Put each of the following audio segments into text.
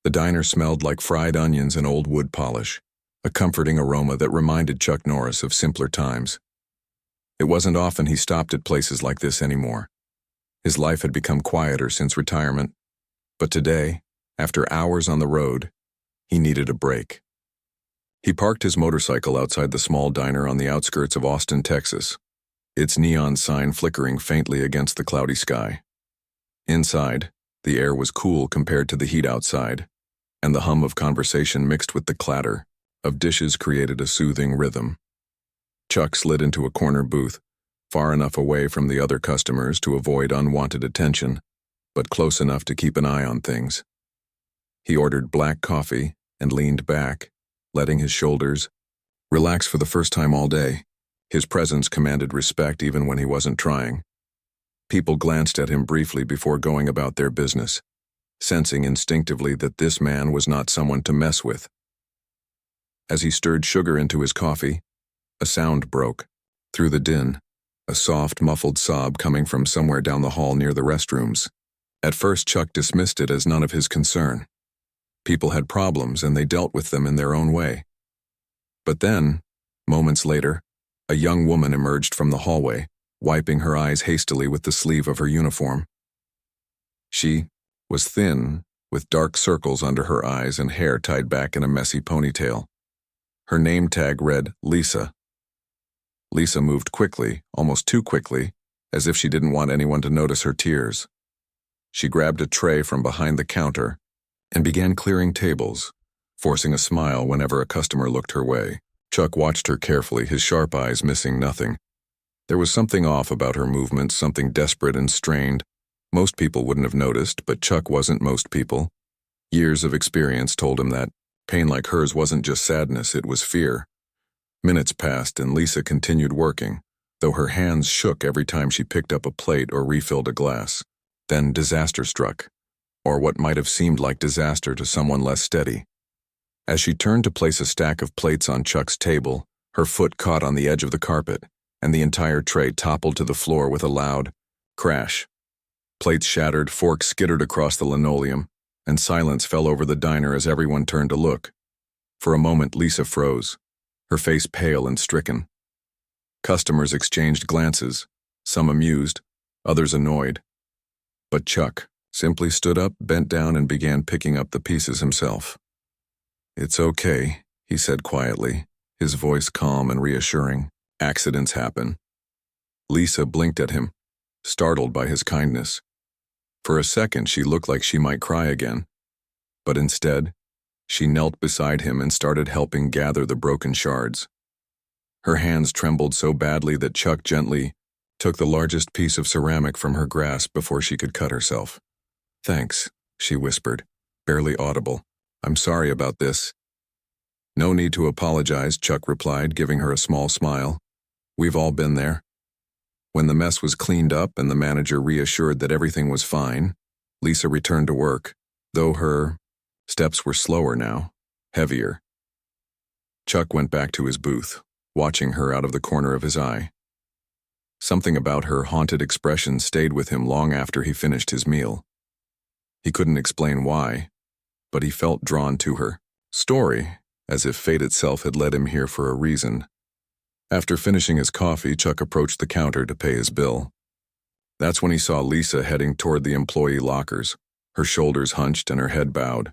The diner smelled like fried onions and old wood polish, a comforting aroma that reminded Chuck Norris of simpler times. It wasn't often he stopped at places like this anymore. His life had become quieter since retirement, but today, after hours on the road, he needed a break. He parked his motorcycle outside the small diner on the outskirts of Austin, Texas, its neon sign flickering faintly against the cloudy sky. Inside, the air was cool compared to the heat outside, and the hum of conversation mixed with the clatter of dishes created a soothing rhythm. Chuck slid into a corner booth, far enough away from the other customers to avoid unwanted attention, but close enough to keep an eye on things. He ordered black coffee and leaned back, letting his shoulders relax for the first time all day. His presence commanded respect even when he wasn't trying. People glanced at him briefly before going about their business, sensing instinctively that this man was not someone to mess with. As he stirred sugar into his coffee, a sound broke. Through the din, a soft, muffled sob coming from somewhere down the hall near the restrooms. At first, Chuck dismissed it as none of his concern. People had problems and they dealt with them in their own way. But then, moments later, a young woman emerged from the hallway, wiping her eyes hastily with the sleeve of her uniform. She was thin, with dark circles under her eyes and hair tied back in a messy ponytail. Her name tag read Lisa. Lisa moved quickly, almost too quickly, as if she didn't want anyone to notice her tears. She grabbed a tray from behind the counter and began clearing tables, forcing a smile whenever a customer looked her way. Chuck watched her carefully, his sharp eyes missing nothing. There was something off about her movements, something desperate and strained. Most people wouldn't have noticed, but Chuck wasn't most people. Years of experience told him that pain like hers wasn't just sadness, it was fear. Minutes passed and Lisa continued working, though her hands shook every time she picked up a plate or refilled a glass. Then disaster struck, or what might have seemed like disaster to someone less steady. As she turned to place a stack of plates on Chuck's table, her foot caught on the edge of the carpet, and the entire tray toppled to the floor with a loud crash. Plates shattered, forks skittered across the linoleum, and silence fell over the diner as everyone turned to look. For a moment, Lisa froze, her face pale and stricken. Customers exchanged glances, some amused, others annoyed. But Chuck simply stood up, bent down, and began picking up the pieces himself. "It's okay," he said quietly, his voice calm and reassuring. "Accidents happen." Lisa blinked at him, startled by his kindness. For a second, she looked like she might cry again. But instead, she knelt beside him and started helping gather the broken shards. Her hands trembled so badly that Chuck gently took the largest piece of ceramic from her grasp before she could cut herself. "Thanks," she whispered, barely audible. "I'm sorry about this." "No need to apologize," Chuck replied, giving her a small smile. "We've all been there." When the mess was cleaned up and the manager reassured that everything was fine, Lisa returned to work, though her steps were slower now, heavier. Chuck went back to his booth, watching her out of the corner of his eye. Something about her haunted expression stayed with him long after he finished his meal. He couldn't explain why, but he felt drawn to her story, as if fate itself had led him here for a reason. After finishing his coffee, Chuck approached the counter to pay his bill. That's when he saw Lisa heading toward the employee lockers, her shoulders hunched and her head bowed.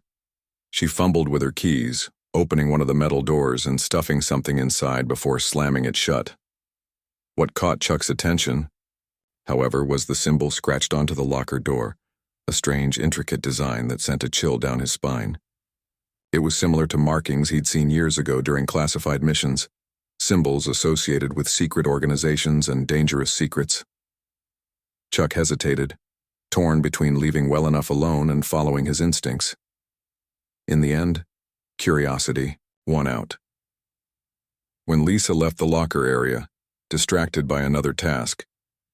She fumbled with her keys, opening one of the metal doors and stuffing something inside before slamming it shut. What caught Chuck's attention, however, was the symbol scratched onto the locker door, a strange, intricate design that sent a chill down his spine. It was similar to markings he'd seen years ago during classified missions, symbols associated with secret organizations and dangerous secrets. Chuck hesitated, torn between leaving well enough alone and following his instincts. In the end, curiosity won out. When Lisa left the locker area, distracted by another task,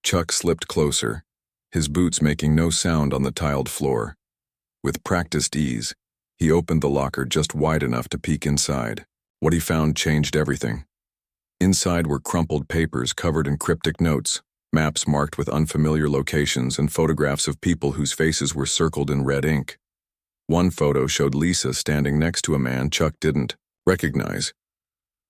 Chuck slipped closer, his boots making no sound on the tiled floor. With practiced ease, he opened the locker just wide enough to peek inside. What he found changed everything. Inside were crumpled papers covered in cryptic notes, maps marked with unfamiliar locations, and photographs of people whose faces were circled in red ink. One photo showed Lisa standing next to a man Chuck didn't recognize.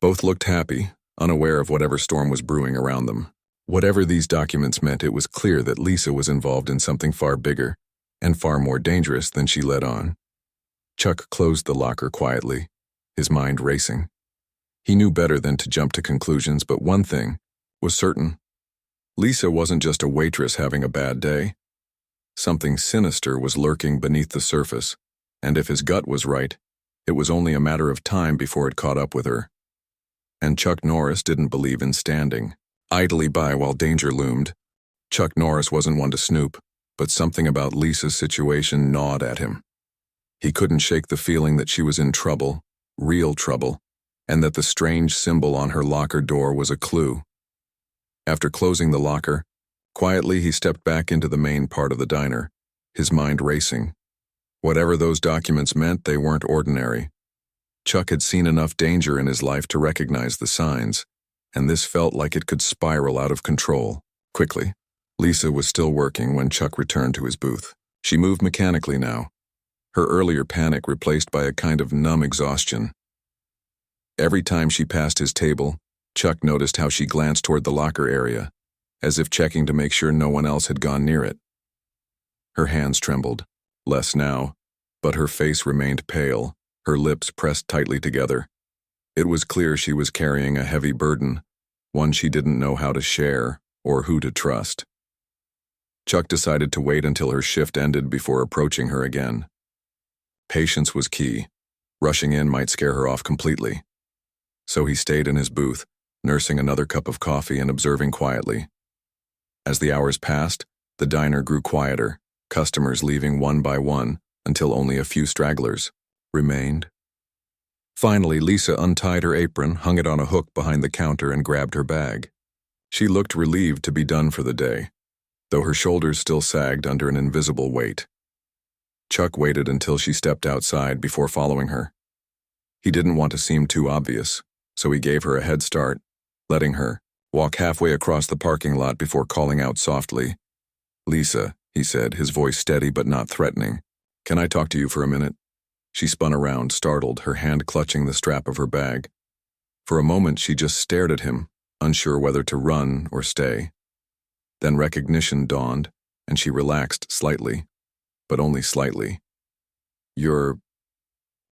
Both looked happy, unaware of whatever storm was brewing around them. Whatever these documents meant, it was clear that Lisa was involved in something far bigger and far more dangerous than she let on. Chuck closed the locker quietly, his mind racing. He knew better than to jump to conclusions, but one thing was certain. Lisa wasn't just a waitress having a bad day. Something sinister was lurking beneath the surface, and if his gut was right, it was only a matter of time before it caught up with her. And Chuck Norris didn't believe in standing idly by while danger loomed. Chuck Norris wasn't one to snoop, but something about Lisa's situation gnawed at him. He couldn't shake the feeling that she was in trouble, real trouble, and that the strange symbol on her locker door was a clue. After closing the locker, quietly he stepped back into the main part of the diner, his mind racing. Whatever those documents meant, they weren't ordinary. Chuck had seen enough danger in his life to recognize the signs, and this felt like it could spiral out of control. Quickly, Lisa was still working when Chuck returned to his booth. She moved mechanically now, her earlier panic replaced by a kind of numb exhaustion. Every time she passed his table, Chuck noticed how she glanced toward the locker area, as if checking to make sure no one else had gone near it. Her hands trembled, less now, but her face remained pale, her lips pressed tightly together. It was clear she was carrying a heavy burden, one she didn't know how to share or who to trust. Chuck decided to wait until her shift ended before approaching her again. Patience was key. Rushing in might scare her off completely. So he stayed in his booth, nursing another cup of coffee and observing quietly. As the hours passed, the diner grew quieter, customers leaving one by one until only a few stragglers remained. Finally, Lisa untied her apron, hung it on a hook behind the counter, and grabbed her bag. She looked relieved to be done for the day, though her shoulders still sagged under an invisible weight. Chuck waited until she stepped outside before following her. He didn't want to seem too obvious, so he gave her a head start, letting her walk halfway across the parking lot before calling out softly. "Lisa," he said, his voice steady but not threatening. "Can I talk to you for a minute?" She spun around, startled, her hand clutching the strap of her bag. For a moment, she just stared at him, unsure whether to run or stay. Then recognition dawned, and she relaxed slightly, but only slightly. "You're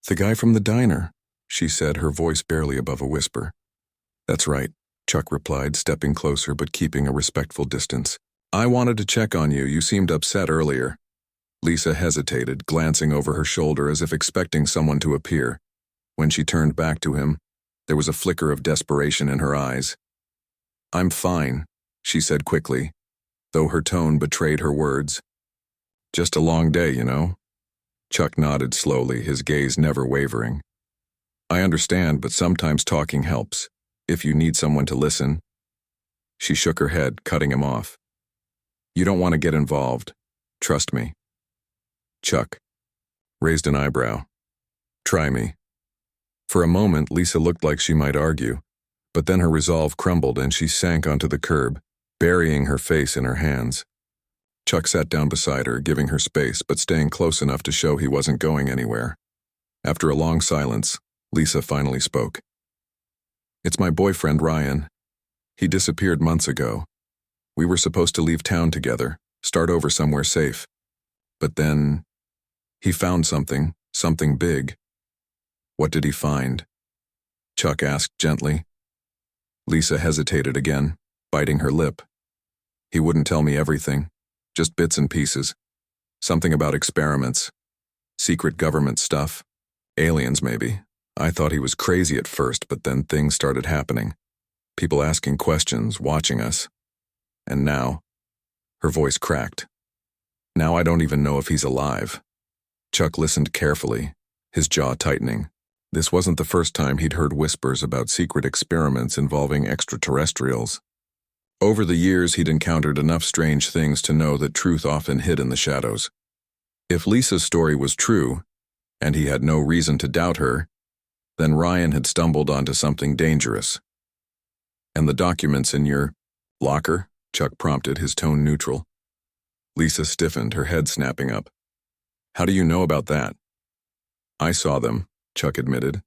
the guy from the diner," she said, her voice barely above a whisper. "That's right," Chuck replied, stepping closer but keeping a respectful distance. "I wanted to check on you. You seemed upset earlier." Lisa hesitated, glancing over her shoulder as if expecting someone to appear. When she turned back to him, there was a flicker of desperation in her eyes. "I'm fine," she said quickly, though her tone betrayed her words. "Just a long day, you know." Chuck nodded slowly, his gaze never wavering. "I understand, but sometimes talking helps, if you need someone to listen." She shook her head, cutting him off. "You don't want to get involved. Trust me." Chuck raised an eyebrow. "Try me." For a moment, Lisa looked like she might argue, but then her resolve crumbled and she sank onto the curb, burying her face in her hands. Chuck sat down beside her, giving her space but staying close enough to show he wasn't going anywhere. After a long silence, Lisa finally spoke. "It's my boyfriend, Ryan. He disappeared months ago. We were supposed to leave town together, start over somewhere safe. But then he found something big." "What did he find?" Chuck asked gently. Lisa hesitated again, biting her lip. "He wouldn't tell me everything, just bits and pieces. Something about experiments, secret government stuff, aliens maybe. I thought he was crazy at first, but then things started happening. People asking questions, watching us. And now," her voice cracked, "now I don't even know if he's alive." Chuck listened carefully, his jaw tightening. This wasn't the first time he'd heard whispers about secret experiments involving extraterrestrials. Over the years, he'd encountered enough strange things to know that truth often hid in the shadows. If Lisa's story was true, and he had no reason to doubt her, then Ryan had stumbled onto something dangerous. "And the documents in your locker?" Chuck prompted, his tone neutral. Lisa stiffened, her head snapping up. "How do you know about that?" I saw them, Chuck admitted.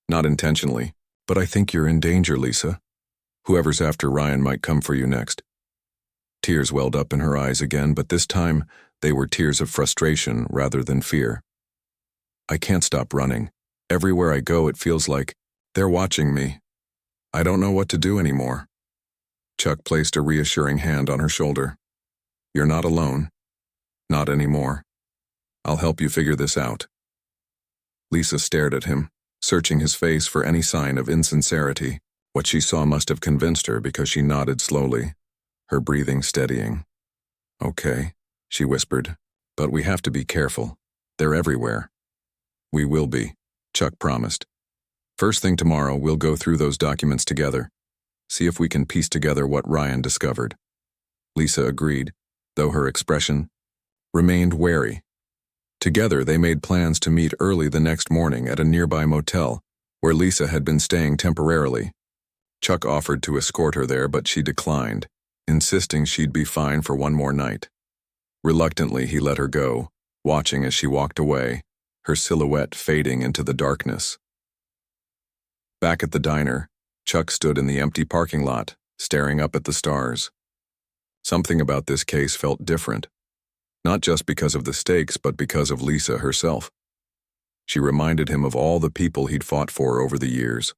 Not intentionally, but I think you're in danger, Lisa. Whoever's after Ryan might come for you next. Tears welled up in her eyes again, but this time they were tears of frustration rather than fear. I can't stop running. Everywhere I go, it feels like they're watching me. I don't know what to do anymore. Chuck placed a reassuring hand on her shoulder. You're not alone. Not anymore. I'll help you figure this out. Lisa stared at him, searching his face for any sign of insincerity. What she saw must have convinced her because she nodded slowly, her breathing steadying. Okay, she whispered, but we have to be careful. They're everywhere. We will be, Chuck promised. First thing tomorrow, we'll go through those documents together, see if we can piece together what Ryan discovered. Lisa agreed, though her expression remained wary. Together, they made plans to meet early the next morning at a nearby motel, where Lisa had been staying temporarily. Chuck offered to escort her there, but she declined, insisting she'd be fine for one more night. Reluctantly, he let her go, watching as she walked away, her silhouette fading into the darkness. Back at the diner, Chuck stood in the empty parking lot, staring up at the stars. Something about this case felt different, not just because of the stakes, but because of Lisa herself. She reminded him of all the people he'd fought for over the years.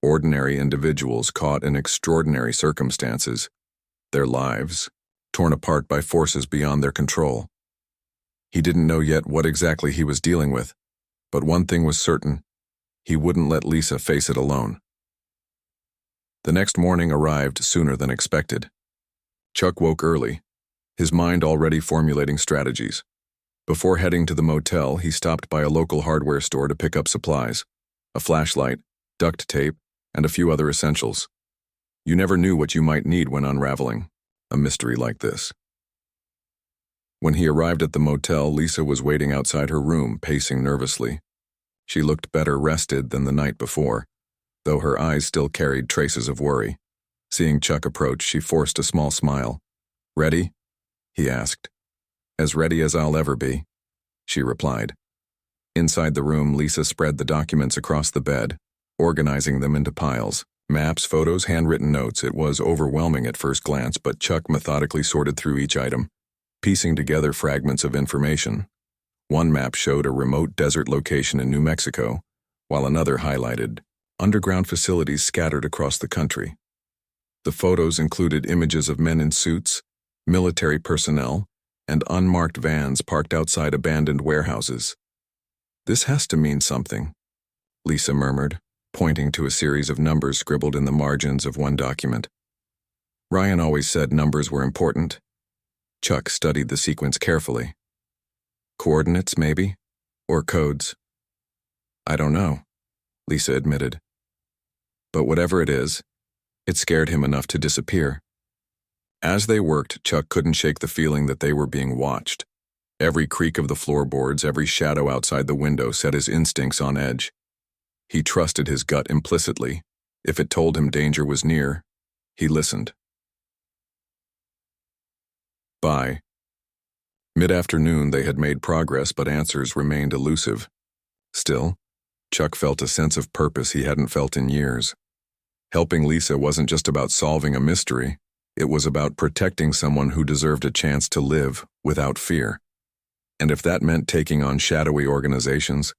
Ordinary individuals caught in extraordinary circumstances, their lives torn apart by forces beyond their control. He didn't know yet what exactly he was dealing with, but one thing was certain: he wouldn't let Lisa face it alone. The next morning arrived sooner than expected. Chuck woke early, his mind already formulating strategies. Before heading to the motel, he stopped by a local hardware store to pick up supplies: a flashlight, duct tape, and a few other essentials. You never knew what you might need when unraveling a mystery like this. When he arrived at the motel, Lisa was waiting outside her room, pacing nervously. She looked better rested than the night before, though her eyes still carried traces of worry. Seeing Chuck approach, she forced a small smile. "Ready?" he asked. "As ready as I'll ever be," she replied. Inside the room, Lisa spread the documents across the bed, organizing them into piles. Maps, photos, handwritten notes. It was overwhelming at first glance, but Chuck methodically sorted through each item, piecing together fragments of information. One map showed a remote desert location in New Mexico, while another highlighted underground facilities scattered across the country. The photos included images of men in suits, military personnel, and unmarked vans parked outside abandoned warehouses. "This has to mean something," Lisa murmured, pointing to a series of numbers scribbled in the margins of one document. Ryan always said numbers were important. Chuck studied the sequence carefully. Coordinates, maybe? Or codes? "I don't know," Lisa admitted. But whatever it is, it scared him enough to disappear. As they worked, Chuck couldn't shake the feeling that they were being watched. Every creak of the floorboards, every shadow outside the window set his instincts on edge. He trusted his gut implicitly. If it told him danger was near, he listened. By mid-afternoon, they had made progress, but answers remained elusive. Still, Chuck felt a sense of purpose he hadn't felt in years. Helping Lisa wasn't just about solving a mystery. It was about protecting someone who deserved a chance to live without fear. And if that meant taking on shadowy organizations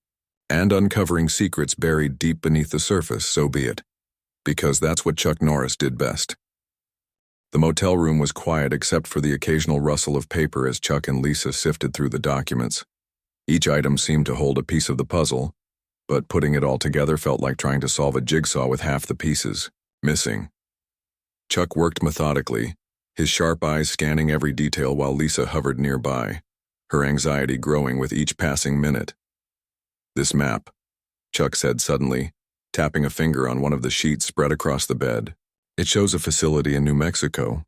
and uncovering secrets buried deep beneath the surface, so be it. Because that's what Chuck Norris did best. The motel room was quiet except for the occasional rustle of paper as Chuck and Lisa sifted through the documents. Each item seemed to hold a piece of the puzzle, but putting it all together felt like trying to solve a jigsaw with half the pieces missing. Chuck worked methodically, his sharp eyes scanning every detail while Lisa hovered nearby, her anxiety growing with each passing minute. "This map," Chuck said suddenly, tapping a finger on one of the sheets spread across the bed. "It shows a facility in New Mexico.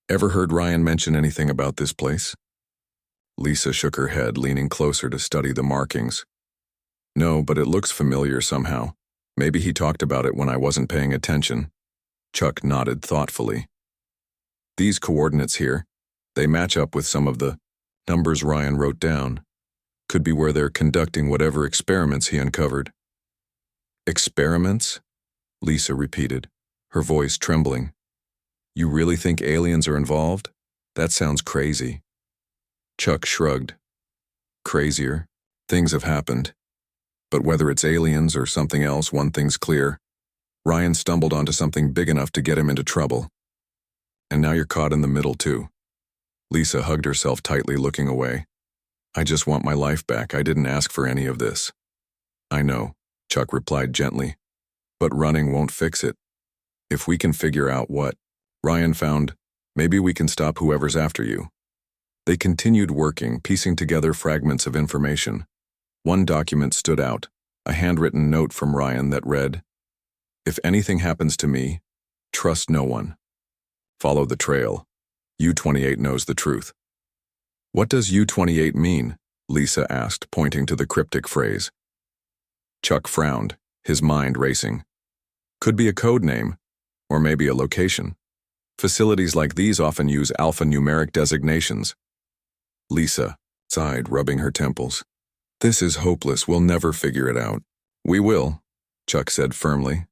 Ever heard Ryan mention anything about this place?" Lisa shook her head, leaning closer to study the markings. "No, but it looks familiar somehow. Maybe he talked about it when I wasn't paying attention." Chuck nodded thoughtfully. "These coordinates here, they match up with some of the numbers Ryan wrote down. Could be where they're conducting whatever experiments he uncovered. Experiments? Lisa repeated, her voice trembling. You really think aliens are involved? That sounds crazy. Chuck shrugged. Crazier. Things have happened. But whether it's aliens or something else, one thing's clear. Ryan stumbled onto something big enough to get him into trouble. And now you're caught in the middle, too. Lisa hugged herself tightly, looking away. I just want my life back. I didn't ask for any of this. I know, Chuck replied gently. But running won't fix it. If we can figure out what Ryan found, maybe we can stop whoever's after you. They continued working, piecing together fragments of information. One document stood out, a handwritten note from Ryan that read, If anything happens to me, trust no one. Follow the trail. U-28 knows the truth. What does U-28 mean? Lisa asked, pointing to the cryptic phrase. Chuck frowned, his mind racing. Could be a code name, or maybe a location. Facilities like these often use alphanumeric designations. Lisa sighed, rubbing her temples. This is hopeless. We'll never figure it out. We will, Chuck said firmly.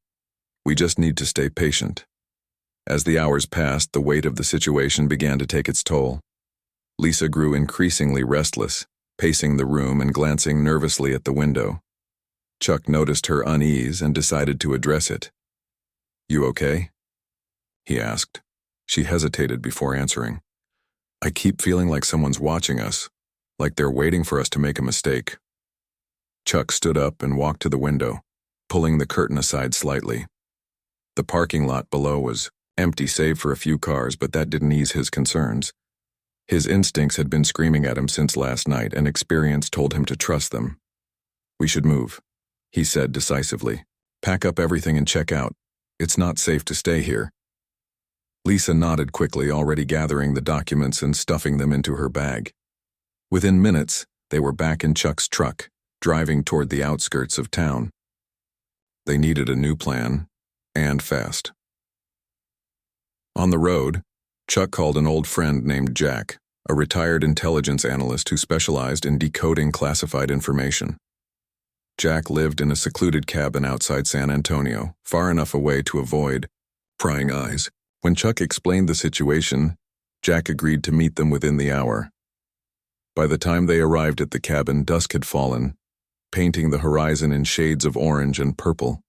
We just need to stay patient. As the hours passed, the weight of the situation began to take its toll. Lisa grew increasingly restless, pacing the room and glancing nervously at the window. Chuck noticed her unease and decided to address it. You okay? He asked. She hesitated before answering. I keep feeling like someone's watching us, like they're waiting for us to make a mistake. Chuck stood up and walked to the window, pulling the curtain aside slightly. The parking lot below was empty save for a few cars, but that didn't ease his concerns. His instincts had been screaming at him since last night, and experience told him to trust them. We should move, he said decisively. Pack up everything and check out. It's not safe to stay here. Lisa nodded quickly, already gathering the documents and stuffing them into her bag. Within minutes, they were back in Chuck's truck, driving toward the outskirts of town. They needed a new plan, and fast. On the road, Chuck called an old friend named Jack, a retired intelligence analyst who specialized in decoding classified information. Jack lived in a secluded cabin outside San Antonio, far enough away to avoid prying eyes. When Chuck explained the situation, Jack agreed to meet them within the hour. By the time they arrived at the cabin, dusk had fallen, painting the horizon in shades of orange and purple.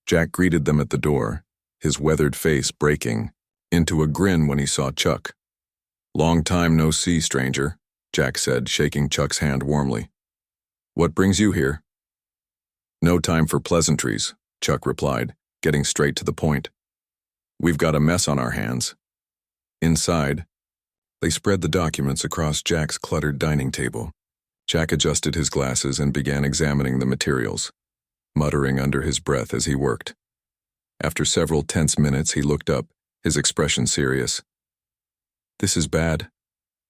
Jack greeted them at the door, his weathered face breaking into a grin when he saw Chuck. Long time no see, stranger, Jack said, shaking Chuck's hand warmly. What brings you here? No time for pleasantries, Chuck replied, getting straight to the point. We've got a mess on our hands. Inside, they spread the documents across Jack's cluttered dining table. Jack adjusted his glasses and began examining the materials, muttering under his breath as he worked. After several tense minutes, he looked up, his expression serious. This is bad,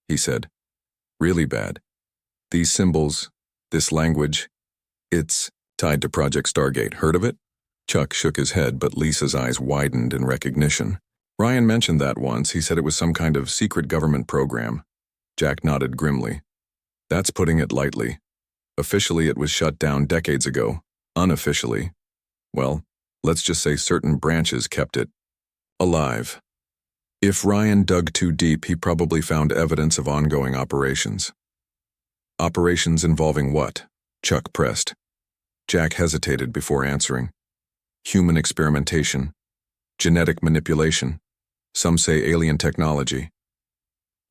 he said. Really bad. These symbols, this language, it's tied to Project Stargate. Heard of it? Chuck shook his head, but Lisa's eyes widened in recognition. Ryan mentioned that once. He said it was some kind of secret government program. Jack nodded grimly. That's putting it lightly. Officially, it was shut down decades ago. Unofficially, well, let's just say certain branches kept it alive. If Ryan dug too deep, he probably found evidence of ongoing operations. Operations involving what? Chuck pressed. Jack hesitated before answering. Human experimentation, genetic manipulation, some say alien technology.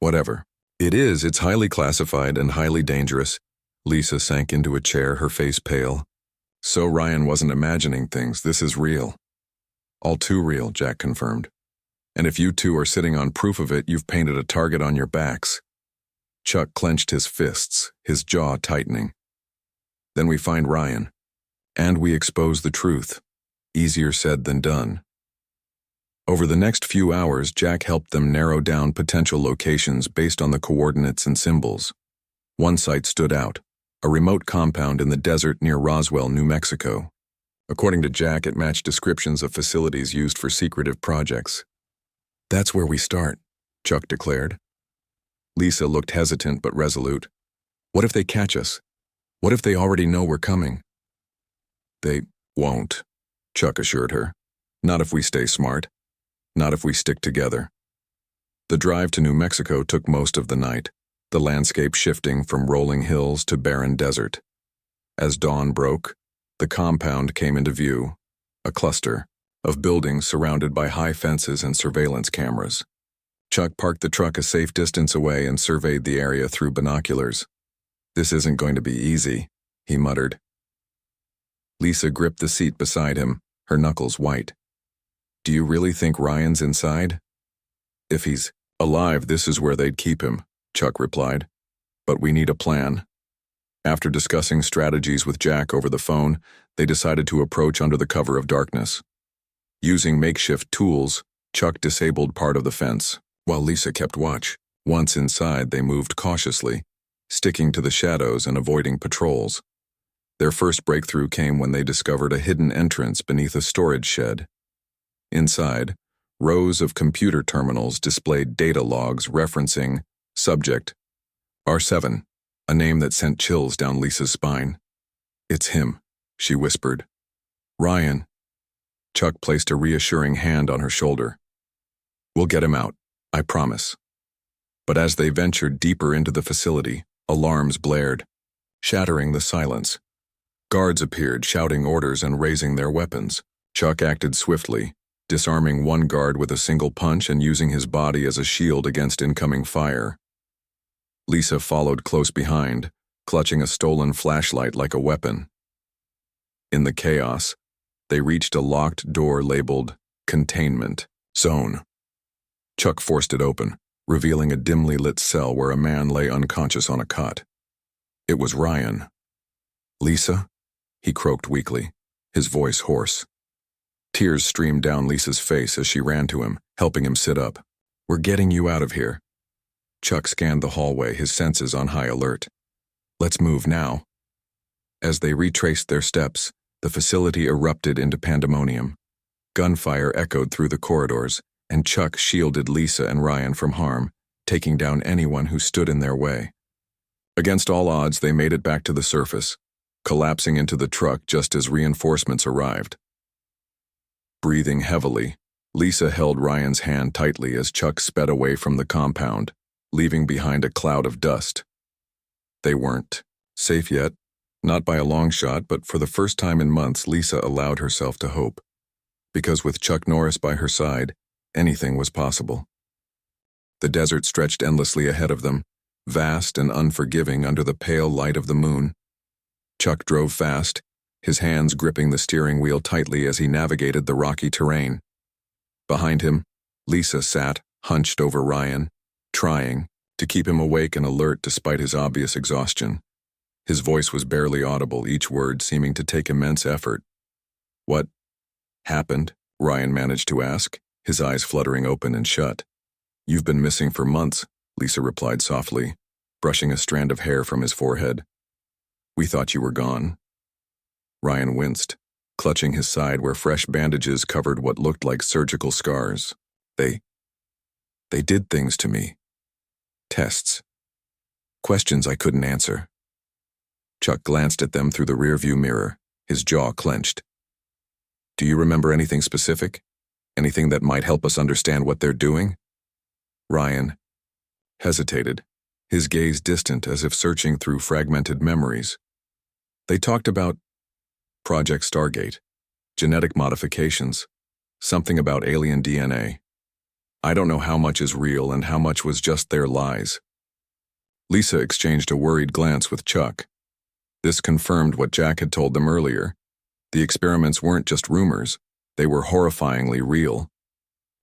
Whatever. It's highly classified and highly dangerous. Lisa sank into a chair, her face pale. So Ryan wasn't imagining things. This is real. All too real, Jack confirmed. And if you two are sitting on proof of it, you've painted a target on your backs. Chuck clenched his fists, his jaw tightening. Then we find Ryan. And we expose the truth. Easier said than done. Over the next few hours, Jack helped them narrow down potential locations based on the coordinates and symbols. One site stood out, a remote compound in the desert near Roswell, New Mexico. According to Jack, it matched descriptions of facilities used for secretive projects. That's where we start, Chuck declared. Lisa looked hesitant but resolute. What if they catch us? What if they already know we're coming? They won't, Chuck assured her. Not if we stay smart. Not if we stick together. The drive to New Mexico took most of the night, the landscape shifting from rolling hills to barren desert. As dawn broke, the compound came into view, a cluster of buildings surrounded by high fences and surveillance cameras. Chuck parked the truck a safe distance away and surveyed the area through binoculars. This isn't going to be easy, he muttered. Lisa gripped the seat beside him, her knuckles white. Do you really think Ryan's inside? If he's alive, this is where they'd keep him, Chuck replied. But we need a plan. After discussing strategies with Jack over the phone, they decided to approach under the cover of darkness. Using makeshift tools, Chuck disabled part of the fence, while Lisa kept watch. Once inside, they moved cautiously, sticking to the shadows and avoiding patrols. Their first breakthrough came when they discovered a hidden entrance beneath a storage shed. Inside, rows of computer terminals displayed data logs referencing subject R7, a name that sent chills down Lisa's spine. It's him, she whispered. Ryan. Chuck placed a reassuring hand on her shoulder. We'll get him out, I promise. But as they ventured deeper into the facility, alarms blared, shattering the silence. Guards appeared, shouting orders and raising their weapons. Chuck acted swiftly, disarming one guard with a single punch and using his body as a shield against incoming fire. Lisa followed close behind, clutching a stolen flashlight like a weapon. In the chaos, they reached a locked door labeled Containment Zone. Chuck forced it open, revealing a dimly lit cell where a man lay unconscious on a cot. It was Ryan. Lisa? He croaked weakly, his voice hoarse. Tears streamed down Lisa's face as she ran to him, helping him sit up. We're getting you out of here. Chuck scanned the hallway, his senses on high alert. Let's move now. As they retraced their steps, the facility erupted into pandemonium. Gunfire echoed through the corridors, and Chuck shielded Lisa and Ryan from harm, taking down anyone who stood in their way. Against all odds, they made it back to the surface, collapsing into the truck just as reinforcements arrived. Breathing heavily, Lisa held Ryan's hand tightly as Chuck sped away from the compound, leaving behind a cloud of dust. They weren't safe yet, not by a long shot, but for the first time in months, Lisa allowed herself to hope. Because with Chuck Norris by her side, anything was possible. The desert stretched endlessly ahead of them, vast and unforgiving under the pale light of the moon. Chuck drove fast, his hands gripping the steering wheel tightly as he navigated the rocky terrain. Behind him, Lisa sat, hunched over Ryan, trying to keep him awake and alert despite his obvious exhaustion. His voice was barely audible, each word seeming to take immense effort. What happened? Ryan managed to ask, his eyes fluttering open and shut. You've been missing for months, Lisa replied softly, brushing a strand of hair from his forehead. We thought you were gone. Ryan winced, clutching his side where fresh bandages covered what looked like surgical scars. They did things to me. Tests. Questions I couldn't answer. Chuck glanced at them through the rearview mirror, his jaw clenched. Do you remember anything specific? Anything that might help us understand what they're doing? Ryan hesitated, his gaze distant as if searching through fragmented memories. They talked about Project Stargate, genetic modifications, something about alien DNA. I don't know how much is real and how much was just their lies. Lisa exchanged a worried glance with Chuck. This confirmed what Jack had told them earlier. The experiments weren't just rumors, they were horrifyingly real.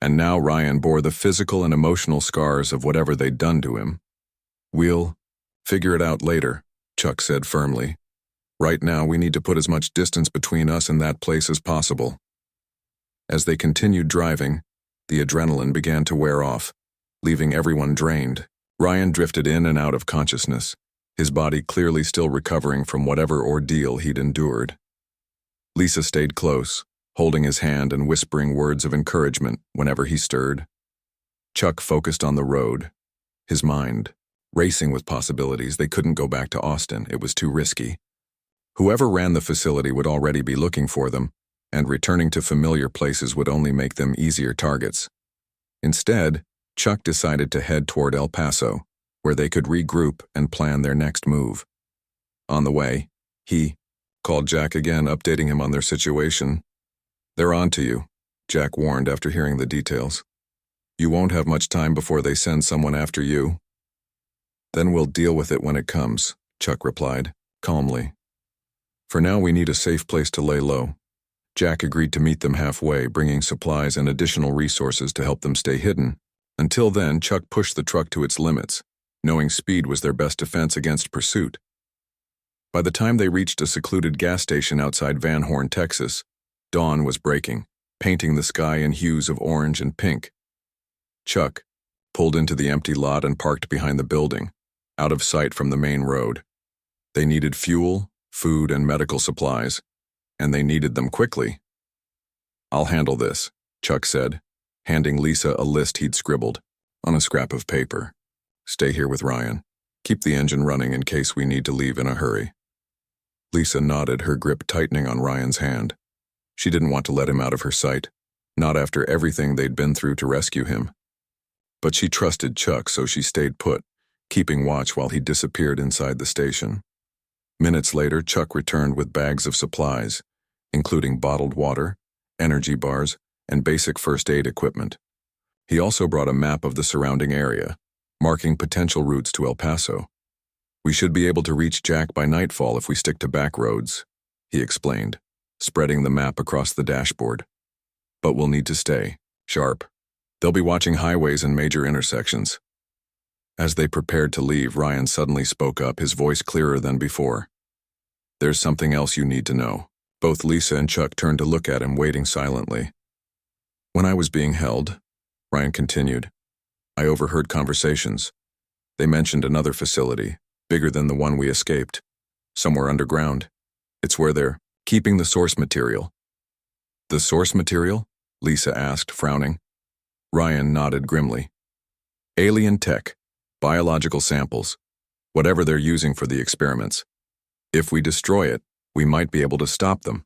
And now Ryan bore the physical and emotional scars of whatever they'd done to him. We'll figure it out later, Chuck said firmly. Right now, we need to put as much distance between us and that place as possible. As they continued driving, the adrenaline began to wear off, leaving everyone drained. Ryan drifted in and out of consciousness, his body clearly still recovering from whatever ordeal he'd endured. Lisa stayed close, holding his hand and whispering words of encouragement whenever he stirred. Chuck focused on the road, his mind Racing with possibilities, they couldn't go back to Austin. It was too risky. Whoever ran the facility would already be looking for them, and returning to familiar places would only make them easier targets. Instead, Chuck decided to head toward El Paso, where they could regroup and plan their next move. On the way, he called Jack again, updating him on their situation. "They're on to you," Jack warned after hearing the details. "You won't have much time before they send someone after you." "Then we'll deal with it when it comes," Chuck replied, calmly. "For now, we need a safe place to lay low." Jack agreed to meet them halfway, bringing supplies and additional resources to help them stay hidden. Until then, Chuck pushed the truck to its limits, knowing speed was their best defense against pursuit. By the time they reached a secluded gas station outside Van Horn, Texas, dawn was breaking, painting the sky in hues of orange and pink. Chuck pulled into the empty lot and parked behind the building, out of sight from the main road. They needed fuel, food, and medical supplies, and they needed them quickly. "I'll handle this," Chuck said, handing Lisa a list he'd scribbled on a scrap of paper. "Stay here with Ryan. Keep the engine running in case we need to leave in a hurry." Lisa nodded, her grip tightening on Ryan's hand. She didn't want to let him out of her sight, not after everything they'd been through to rescue him. But she trusted Chuck, so she stayed put, keeping watch while he disappeared inside the station. Minutes later, Chuck returned with bags of supplies, including bottled water, energy bars, and basic first aid equipment. He also brought a map of the surrounding area, marking potential routes to El Paso. "We should be able to reach Jack by nightfall if we stick to back roads," he explained, spreading the map across the dashboard. "But we'll need to stay sharp. They'll be watching highways and major intersections." As they prepared to leave, Ryan suddenly spoke up, his voice clearer than before. "There's something else you need to know." Both Lisa and Chuck turned to look at him, waiting silently. "When I was being held," Ryan continued, "I overheard conversations. They mentioned another facility, bigger than the one we escaped, somewhere underground. It's where they're keeping the source material." "The source material?" Lisa asked, frowning. Ryan nodded grimly. "Alien tech, biological samples, whatever they're using for the experiments. If we destroy it, we might be able to stop them."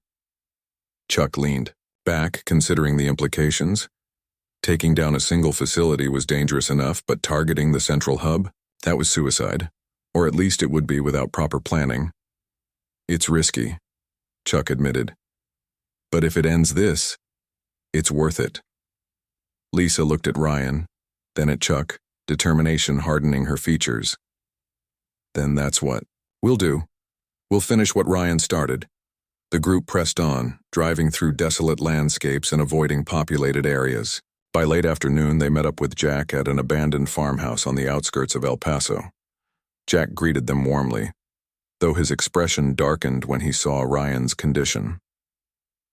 Chuck leaned back, considering the implications. Taking down a single facility was dangerous enough, but targeting the central hub, that was suicide. Or at least it would be without proper planning. "It's risky," Chuck admitted. "But if it ends this, it's worth it." Lisa looked at Ryan, then at Chuck, determination hardening her features. "Then that's what we'll do. We'll finish what Ryan started." The group pressed on, driving through desolate landscapes and avoiding populated areas. By late afternoon, they met up with Jack at an abandoned farmhouse on the outskirts of El Paso. Jack greeted them warmly, though his expression darkened when he saw Ryan's condition.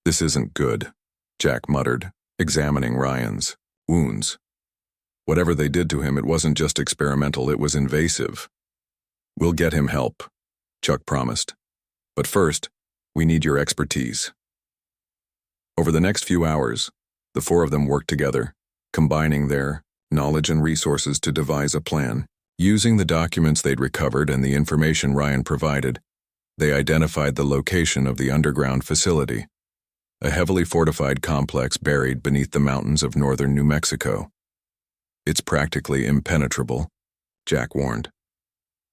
"This isn't good," Jack muttered, examining Ryan's wounds. Whatever they did to him, it wasn't just experimental, it was invasive. "We'll get him help," Chuck promised. "But first, we need your expertise." Over the next few hours, the four of them worked together, combining their knowledge and resources to devise a plan. Using the documents they'd recovered and the information Ryan provided, they identified the location of the underground facility, a heavily fortified complex buried beneath the mountains of northern New Mexico. "It's practically impenetrable," Jack warned.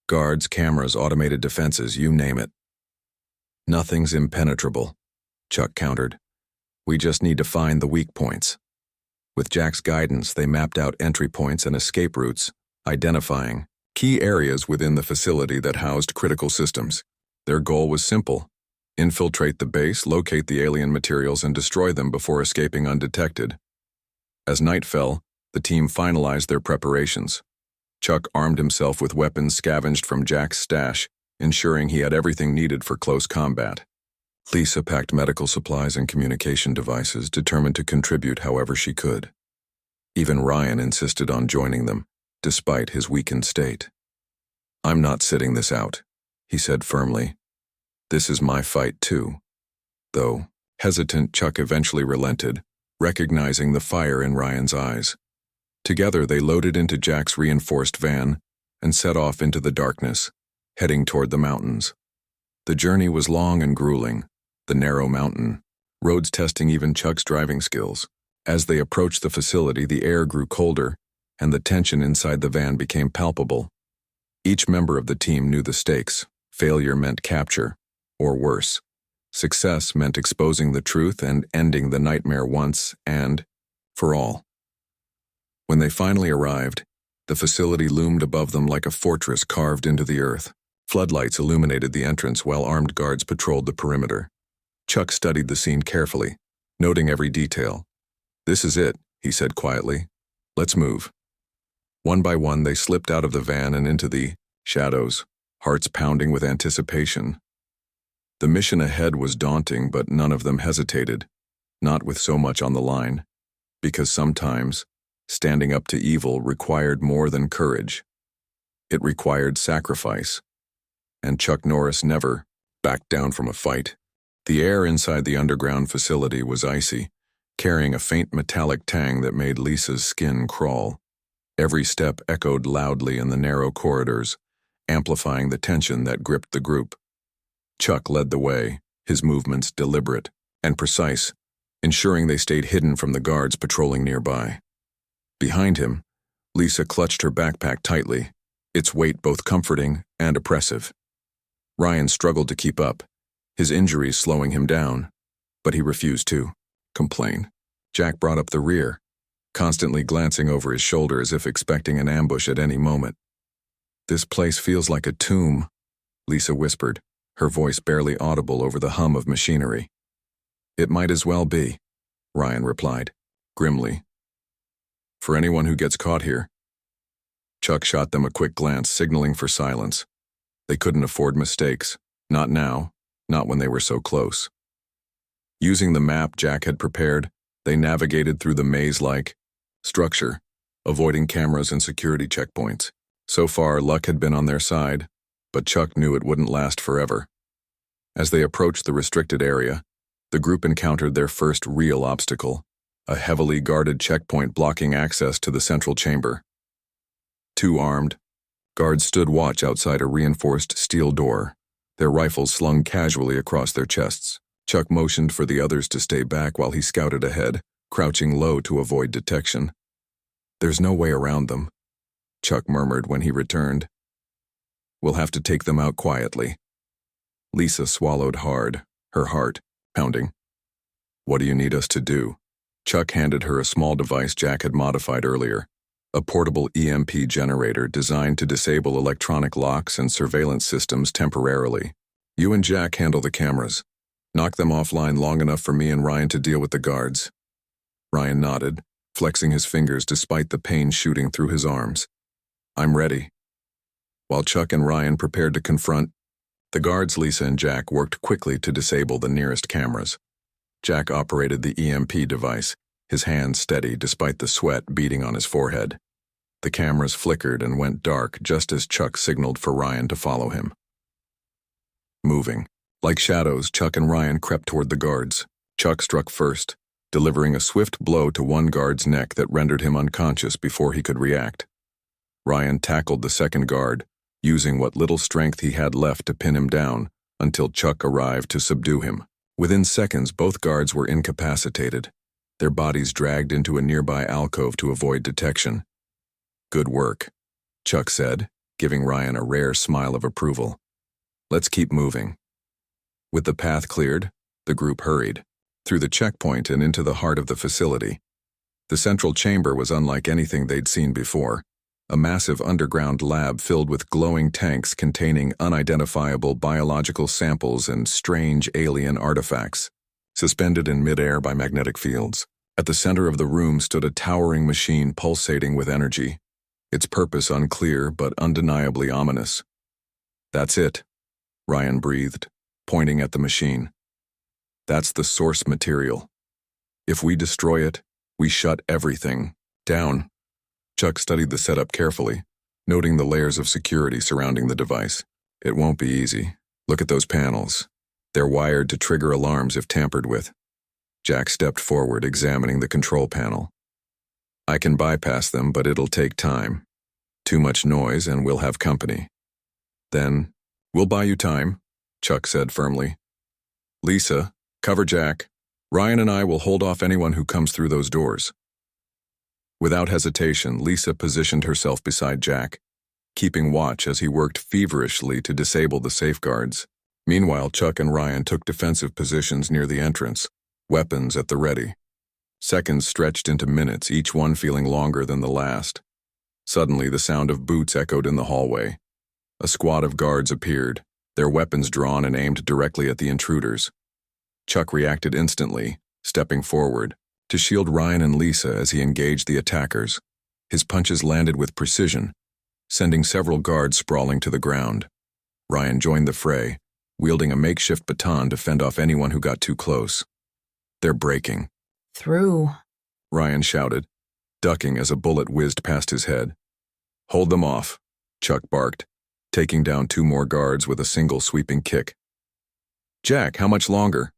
"Guards, cameras, automated defenses, you name it." "Nothing's impenetrable," Chuck countered. "We just need to find the weak points." With Jack's guidance, they mapped out entry points and escape routes, identifying key areas within the facility that housed critical systems. Their goal was simple: infiltrate the base, locate the alien materials, and destroy them before escaping undetected. As night fell, the team finalized their preparations. Chuck armed himself with weapons scavenged from Jack's stash, ensuring he had everything needed for close combat. Lisa packed medical supplies and communication devices, determined to contribute however she could. Even Ryan insisted on joining them, despite his weakened state. "I'm not sitting this out," he said firmly. "This is my fight too." Though hesitant, Chuck eventually relented, recognizing the fire in Ryan's eyes. Together they loaded into Jack's reinforced van and set off into the darkness, heading toward the mountains. The journey was long and grueling, the narrow mountain roads testing even Chuck's driving skills. As they approached the facility, the air grew colder, and the tension inside the van became palpable. Each member of the team knew the stakes. Failure meant capture, or worse. Success meant exposing the truth and ending the nightmare once and for all. When they finally arrived, the facility loomed above them like a fortress carved into the earth. Floodlights illuminated the entrance while armed guards patrolled the perimeter. Chuck studied the scene carefully, noting every detail. "This is it," he said quietly. "Let's move." One by one, they slipped out of the van and into the shadows, hearts pounding with anticipation. The mission ahead was daunting, but none of them hesitated, not with so much on the line, because sometimes standing up to evil required more than courage. It required sacrifice, and Chuck Norris never backed down from a fight. The air inside the underground facility was icy, carrying a faint metallic tang that made Lisa's skin crawl. Every step echoed loudly in the narrow corridors, amplifying the tension that gripped the group. Chuck led the way, his movements deliberate and precise, ensuring they stayed hidden from the guards patrolling nearby. Behind him, Lisa clutched her backpack tightly, its weight both comforting and oppressive. Ryan struggled to keep up, his injuries slowing him down, but he refused to complain. Jack brought up the rear, constantly glancing over his shoulder as if expecting an ambush at any moment. "This place feels like a tomb," Lisa whispered, her voice barely audible over the hum of machinery. "It might as well be," Ryan replied, grimly. "For anyone who gets caught here." Chuck shot them a quick glance, signaling for silence. They couldn't afford mistakes, not now, not when they were so close. Using the map Jack had prepared, they navigated through the maze-like structure, avoiding cameras and security checkpoints. So far, luck had been on their side, but Chuck knew it wouldn't last forever. As they approached the restricted area, the group encountered their first real obstacle, a heavily guarded checkpoint blocking access to the central chamber. Two armed guards stood watch outside a reinforced steel door, their rifles slung casually across their chests. Chuck motioned for the others to stay back while he scouted ahead, crouching low to avoid detection. "There's no way around them," Chuck murmured when he returned. "We'll have to take them out quietly." Lisa swallowed hard, her heart pounding. "What do you need us to do?" Chuck handed her a small device Jack had modified earlier, a portable EMP generator designed to disable electronic locks and surveillance systems temporarily. "You and Jack handle the cameras. Knock them offline long enough for me and Ryan to deal with the guards." Ryan nodded, flexing his fingers despite the pain shooting through his arms. "I'm ready." While Chuck and Ryan prepared to confront the guards, Lisa and Jack worked quickly to disable the nearest cameras. Jack operated the EMP device, his hands steady despite the sweat beading on his forehead. The cameras flickered and went dark just as Chuck signaled for Ryan to follow him. Moving. Like shadows, Chuck and Ryan crept toward the guards. Chuck struck first, delivering a swift blow to one guard's neck that rendered him unconscious before he could react. Ryan tackled the second guard, using what little strength he had left to pin him down until Chuck arrived to subdue him. Within seconds, both guards were incapacitated, their bodies dragged into a nearby alcove to avoid detection. "Good work," Chuck said, giving Ryan a rare smile of approval. "Let's keep moving." With the path cleared, the group hurried through the checkpoint and into the heart of the facility. The central chamber was unlike anything they'd seen before, a massive underground lab filled with glowing tanks containing unidentifiable biological samples and strange alien artifacts, suspended in midair by magnetic fields. At the center of the room stood a towering machine pulsating with energy, its purpose unclear but undeniably ominous. "That's it," Ryan breathed, pointing at the machine. "That's the source material. If we destroy it, we shut everything down." Chuck studied the setup carefully, noting the layers of security surrounding the device. "It won't be easy. Look at those panels. They're wired to trigger alarms if tampered with." Jack stepped forward, examining the control panel. "I can bypass them, but it'll take time." Too much noise and we'll have company. Then, we'll buy you time, Chuck said firmly. Lisa, cover Jack. Ryan and I will hold off anyone who comes through those doors. Without hesitation, Lisa positioned herself beside Jack, keeping watch as he worked feverishly to disable the safeguards. Meanwhile, Chuck and Ryan took defensive positions near the entrance, weapons at the ready. Seconds stretched into minutes, each one feeling longer than the last. Suddenly, the sound of boots echoed in the hallway. A squad of guards appeared, their weapons drawn and aimed directly at the intruders. Chuck reacted instantly, stepping forward, to shield Ryan and Lisa as he engaged the attackers. His punches landed with precision, sending several guards sprawling to the ground. Ryan joined the fray, wielding a makeshift baton to fend off anyone who got too close. They're breaking. Through, Ryan shouted, ducking as a bullet whizzed past his head. Hold them off, Chuck barked, taking down 2 more guards with a single sweeping kick. Jack, how much longer?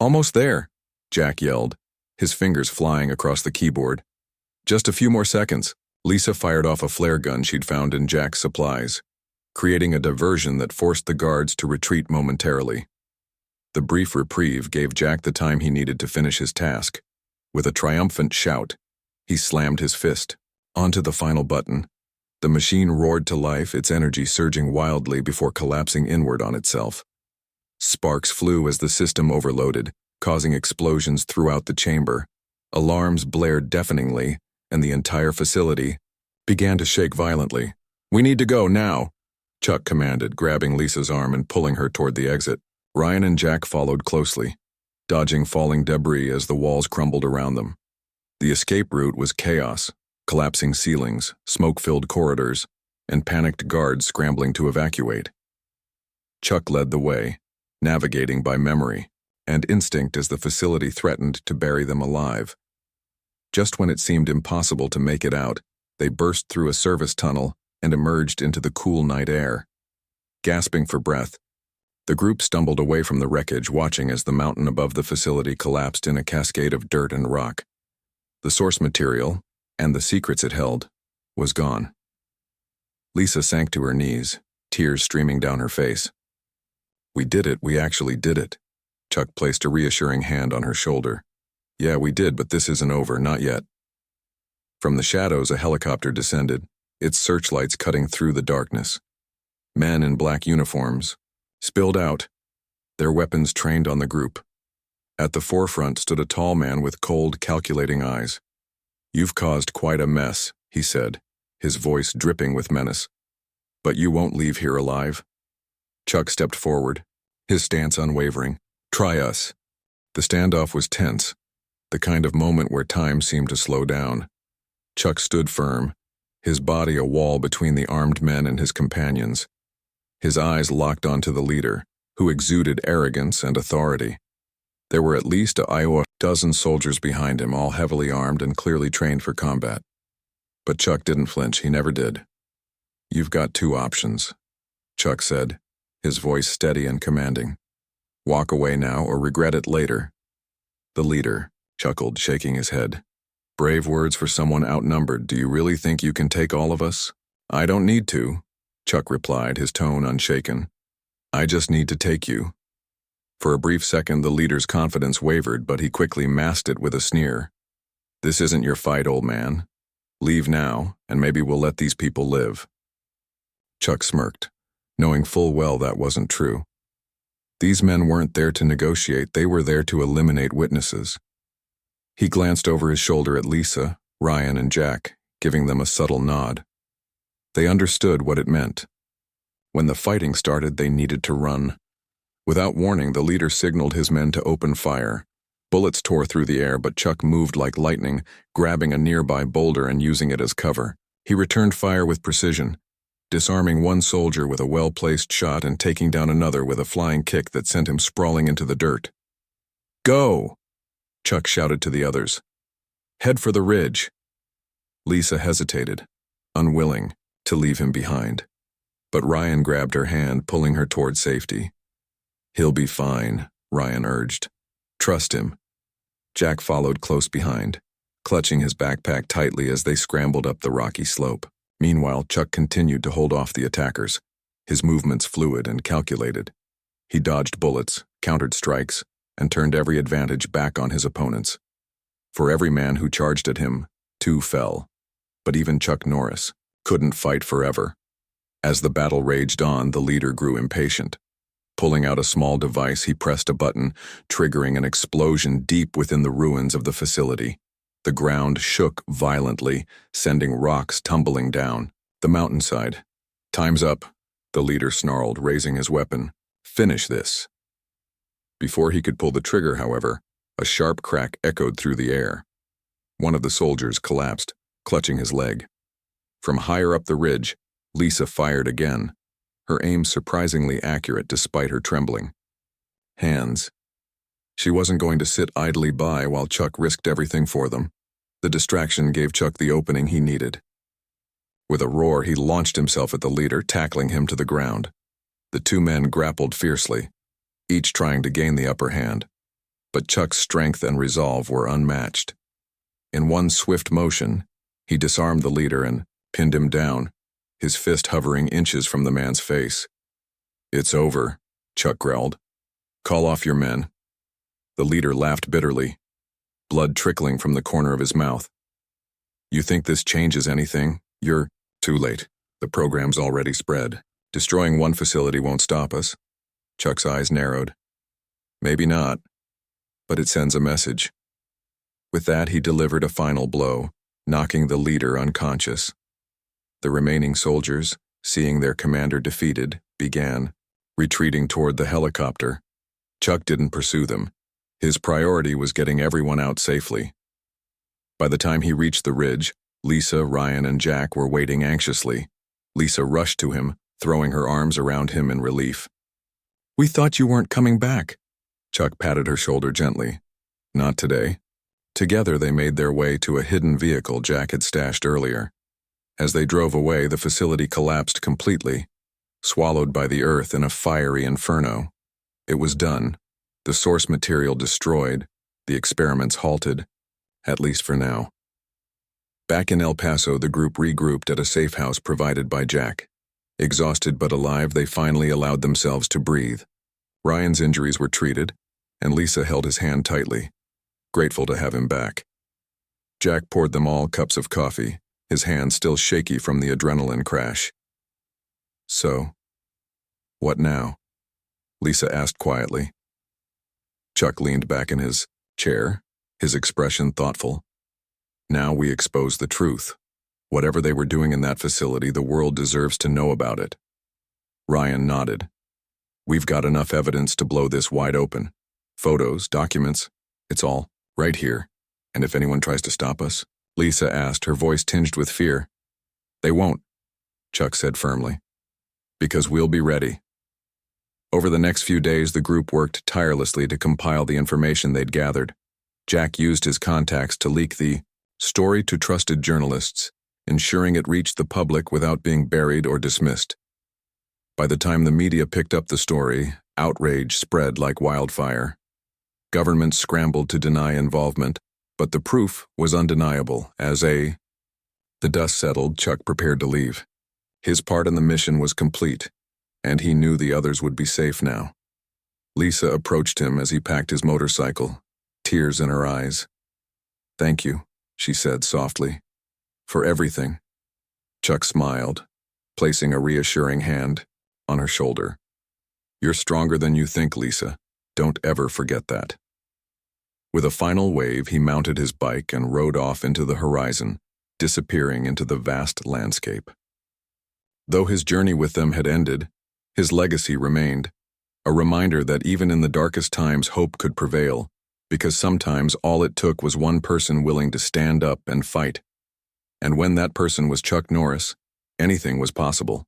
Almost there, Jack yelled, his fingers flying across the keyboard. Just a few more seconds. Lisa fired off a flare gun she'd found in Jack's supplies, creating a diversion that forced the guards to retreat momentarily. The brief reprieve gave Jack the time he needed to finish his task. With a triumphant shout, he slammed his fist onto the final button. The machine roared to life, its energy surging wildly before collapsing inward on itself. Sparks flew as the system overloaded, causing explosions throughout the chamber. Alarms blared deafeningly, and the entire facility began to shake violently. We need to go now, Chuck commanded, grabbing Lisa's arm and pulling her toward the exit. Ryan and Jack followed closely, dodging falling debris as the walls crumbled around them. The escape route was chaos, collapsing ceilings, smoke-filled corridors, and panicked guards scrambling to evacuate. Chuck led the way, navigating by memory and instinct as the facility threatened to bury them alive. Just when it seemed impossible to make it out, they burst through a service tunnel and emerged into the cool night air. Gasping for breath, the group stumbled away from the wreckage, watching as the mountain above the facility collapsed in a cascade of dirt and rock. The source material, and the secrets it held, was gone. Lisa sank to her knees, tears streaming down her face. We did it, we actually did it. Chuck placed a reassuring hand on her shoulder. Yeah, we did, but this isn't over, not yet. From the shadows, a helicopter descended, its searchlights cutting through the darkness. Men in black uniforms spilled out, their weapons trained on the group. At the forefront stood a tall man with cold, calculating eyes. You've caused quite a mess, he said, his voice dripping with menace. But you won't leave here alive. Chuck stepped forward, his stance unwavering. Try us. The standoff was tense, the kind of moment where time seemed to slow down. Chuck stood firm, his body a wall between the armed men and his companions. His eyes locked onto the leader, who exuded arrogance and authority. There were at least a dozen soldiers behind him, all heavily armed and clearly trained for combat. But Chuck didn't flinch, he never did. You've got 2 options, Chuck said, his voice steady and commanding. Walk away now or regret it later. The leader chuckled, shaking his head. Brave words for someone outnumbered. Do you really think you can take all of us? I don't need to, Chuck replied, his tone unshaken. I just need to take you. For a brief second, the leader's confidence wavered, but he quickly masked it with a sneer. This isn't your fight, old man. Leave now, and maybe we'll let these people live. Chuck smirked, knowing full well that wasn't true. These men weren't there to negotiate, they were there to eliminate witnesses. He glanced over his shoulder at Lisa, Ryan, and Jack, giving them a subtle nod. They understood what it meant. When the fighting started, they needed to run. Without warning, the leader signaled his men to open fire. Bullets tore through the air, but Chuck moved like lightning, grabbing a nearby boulder and using it as cover. He returned fire with precision, disarming one soldier with a well-placed shot and taking down another with a flying kick that sent him sprawling into the dirt. Go! Chuck shouted to the others. Head for the ridge. Lisa hesitated, unwilling to leave him behind. But Ryan grabbed her hand, pulling her toward safety. He'll be fine, Ryan urged. Trust him. Jack followed close behind, clutching his backpack tightly as they scrambled up the rocky slope. Meanwhile, Chuck continued to hold off the attackers, his movements fluid and calculated. He dodged bullets, countered strikes, and turned every advantage back on his opponents. For every man who charged at him, 2 fell. But even Chuck Norris couldn't fight forever. As the battle raged on, the leader grew impatient. Pulling out a small device, he pressed a button, triggering an explosion deep within the ruins of the facility. The ground shook violently, sending rocks tumbling down the mountainside. "Time's up," the leader snarled, raising his weapon. "Finish this." Before he could pull the trigger, however, a sharp crack echoed through the air. One of the soldiers collapsed, clutching his leg. From higher up the ridge, Lisa fired again, her aim surprisingly accurate despite her trembling hands. She wasn't going to sit idly by while Chuck risked everything for them. The distraction gave Chuck the opening he needed. With a roar, he launched himself at the leader, tackling him to the ground. The 2 men grappled fiercely, each trying to gain the upper hand. But Chuck's strength and resolve were unmatched. In one swift motion, he disarmed the leader and pinned him down, his fist hovering inches from the man's face. "It's over," Chuck growled. "Call off your men." The leader laughed bitterly, blood trickling from the corner of his mouth. "You think this changes anything? You're too late. The program's already spread. Destroying one facility won't stop us." Chuck's eyes narrowed. "Maybe not, but it sends a message." With that, he delivered a final blow, knocking the leader unconscious. The remaining soldiers, seeing their commander defeated, began retreating toward the helicopter. Chuck didn't pursue them. His priority was getting everyone out safely. By the time he reached the ridge, Lisa, Ryan, and Jack were waiting anxiously. Lisa rushed to him, throwing her arms around him in relief. "We thought you weren't coming back." Chuck patted her shoulder gently. "Not today." Together they made their way to a hidden vehicle Jack had stashed earlier. As they drove away, the facility collapsed completely, swallowed by the earth in a fiery inferno. It was done. The source material destroyed, the experiments halted, at least for now. Back in El Paso, the group regrouped at a safe house provided by Jack. Exhausted but alive, they finally allowed themselves to breathe. Ryan's injuries were treated, and Lisa held his hand tightly, grateful to have him back. Jack poured them all cups of coffee, his hands still shaky from the adrenaline crash. "So, what now?" Lisa asked quietly. Chuck leaned back in his chair, his expression thoughtful. "Now we expose the truth. Whatever they were doing in that facility, the world deserves to know about it." Ryan nodded. "We've got enough evidence to blow this wide open. Photos, documents, it's all right here. And if anyone tries to stop us?" Lisa asked, her voice tinged with fear. "They won't," Chuck said firmly. "Because we'll be ready." Over the next few days, the group worked tirelessly to compile the information they'd gathered. Jack used his contacts to leak the story to trusted journalists, ensuring it reached the public without being buried or dismissed. By the time the media picked up the story, outrage spread like wildfire. Governments scrambled to deny involvement, but the proof was undeniable. The dust settled, Chuck prepared to leave. His part in the mission was complete, and he knew the others would be safe now. Lisa approached him as he packed his motorcycle, tears in her eyes. "Thank you," she said softly, "for everything." Chuck smiled, placing a reassuring hand on her shoulder. "You're stronger than you think, Lisa. Don't ever forget that." With a final wave, he mounted his bike and rode off into the horizon, disappearing into the vast landscape. Though his journey with them had ended, his legacy remained, a reminder that even in the darkest times hope could prevail, because sometimes all it took was one person willing to stand up and fight. And when that person was Chuck Norris, anything was possible.